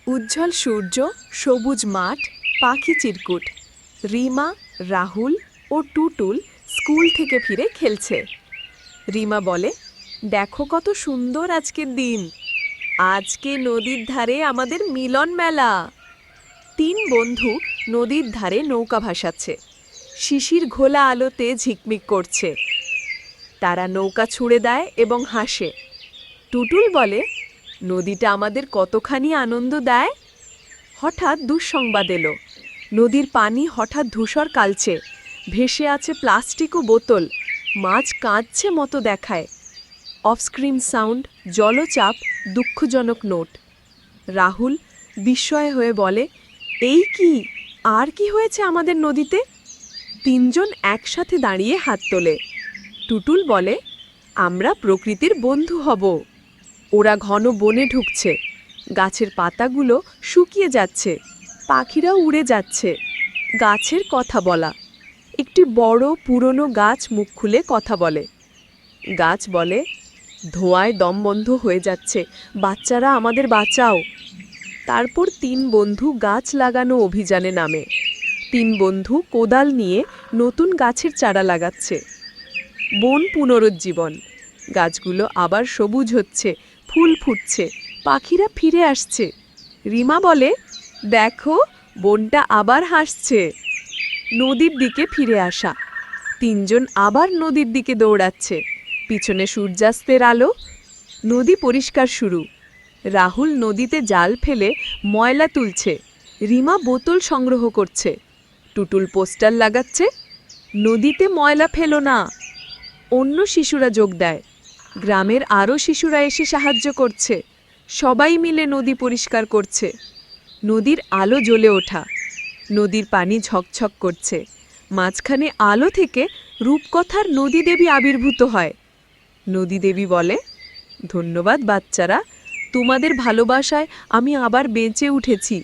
উজ্জ্বল সূর্য, সবুজ মাঠ, পাখি চিরকুট। রিমা, রাহুল ও টুটুল স্কুল থেকে ফিরে খেলছে। রিমা বলে, দেখো কত সুন্দর আজকের দিন। আজকে নদীর ধারে আমাদের মিলন মেলা। তিন বন্ধু নদীর ধারে নৌকা ভাসাচ্ছে। শিশির ঘোলা আলোতে ঝিকমিক করছে। তারা নৌকা ছুঁড়ে দেয় এবং হাসে। টুটুল বলে, নদীটা আমাদের কতখানি আনন্দ দেয়। হঠাৎ দুঃসংবাদ এলো। নদীর পানি হঠাৎ ধূসর কালচে, ভেসে আছে প্লাস্টিক ও বোতল। মাছ কাঁদছে মতো দেখায়। অফস্ক্রিন সাউন্ড, জলচাপ, দুঃখজনক নোট। রাহুল বিস্ময় হয়ে বলে, এই কি, আর কি হয়েছে আমাদের নদীতে? তিনজন একসাথে দাঁড়িয়ে হাত তোলে। টুটুল বলে, আমরা প্রকৃতির বন্ধু হব। ওরা ঘন বনে ঢুকছে। গাছের পাতাগুলো শুকিয়ে যাচ্ছে, পাখিরাও উড়ে যাচ্ছে। গাছের কথা বলা। একটি বড় পুরনো গাছ মুখ খুলে কথা বলে। গাছ বলে, ধোঁয়ায় দম বন্ধ হয়ে যাচ্ছে, বাচ্চারা আমাদের বাঁচাও। তারপর তিন বন্ধু গাছ লাগানো অভিযানে নামে। তিন বন্ধু কোদাল নিয়ে নতুন গাছের চারা লাগাচ্ছে। বন পুনরুজ্জীবন। গাছগুলো আবার সবুজ হচ্ছে, ফুল ফুটছে, পাখিরা ফিরে আসছে। রিমা বলে, দেখো, বনটা আবার হাসছে। নদীর দিকে ফিরে আসা। তিনজন আবার নদীর দিকে দৌড়াচ্ছে। পিছনে সূর্যাস্তের আলো। নদী পরিষ্কার শুরু। রাহুল নদীতে জাল ফেলে ময়লা তুলছে। রিমা বোতল সংগ্রহ করছে। টুটুল পোস্টার লাগাচ্ছে, নদীতে ময়লা ফেলো না। অন্য শিশুরা যোগ দেয়। গ্রামের আরও শিশুরা এসে সাহায্য করছে। সবাই মিলে নদী পরিষ্কার করছে। নদীর আলো জ্বলে ওঠা। নদীর পানি ঝকঝক করছে। মাঝখানে আলো থেকে রূপকথার নদী দেবী আবির্ভূত হয়। নদী দেবী বলে, ধন্যবাদ বাচ্চারা, তোমাদের ভালোবাসায় আমি আবার বেঁচে উঠেছি।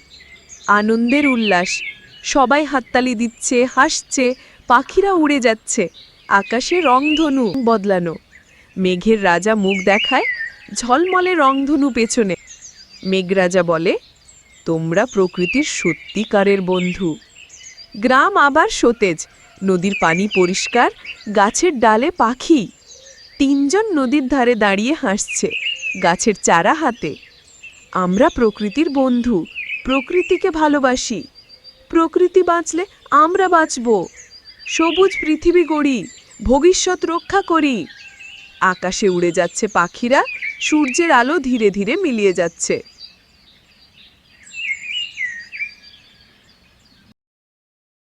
আনন্দের উল্লাস। সবাই হাততালি দিচ্ছে, হাসছে, পাখিরা উড়ে যাচ্ছে। আকাশে রংধনু বদলানো। মেঘের রাজা মুখ দেখায়, ঝলমলে রংধনু পেছনে। মেঘরাজা বলে, তোমরা প্রকৃতির সত্যিকারের বন্ধু। গ্রাম আবার সতেজ। নদীর পানি পরিষ্কার, গাছের ডালে পাখি। তিনজন নদীর ধারে দাঁড়িয়ে হাসছে, গাছের চারা হাতে। আমরা প্রকৃতির বন্ধু, প্রকৃতিকে ভালোবাসি। প্রকৃতি বাঁচলে আমরা বাঁচব। সবুজ পৃথিবী গড়ি, ভবিষ্যৎ রক্ষা করি। আকাশে উড়ে যাচ্ছে পাখিরা, সূর্যের আলো ধীরে ধীরে মিলিয়ে যাচ্ছে।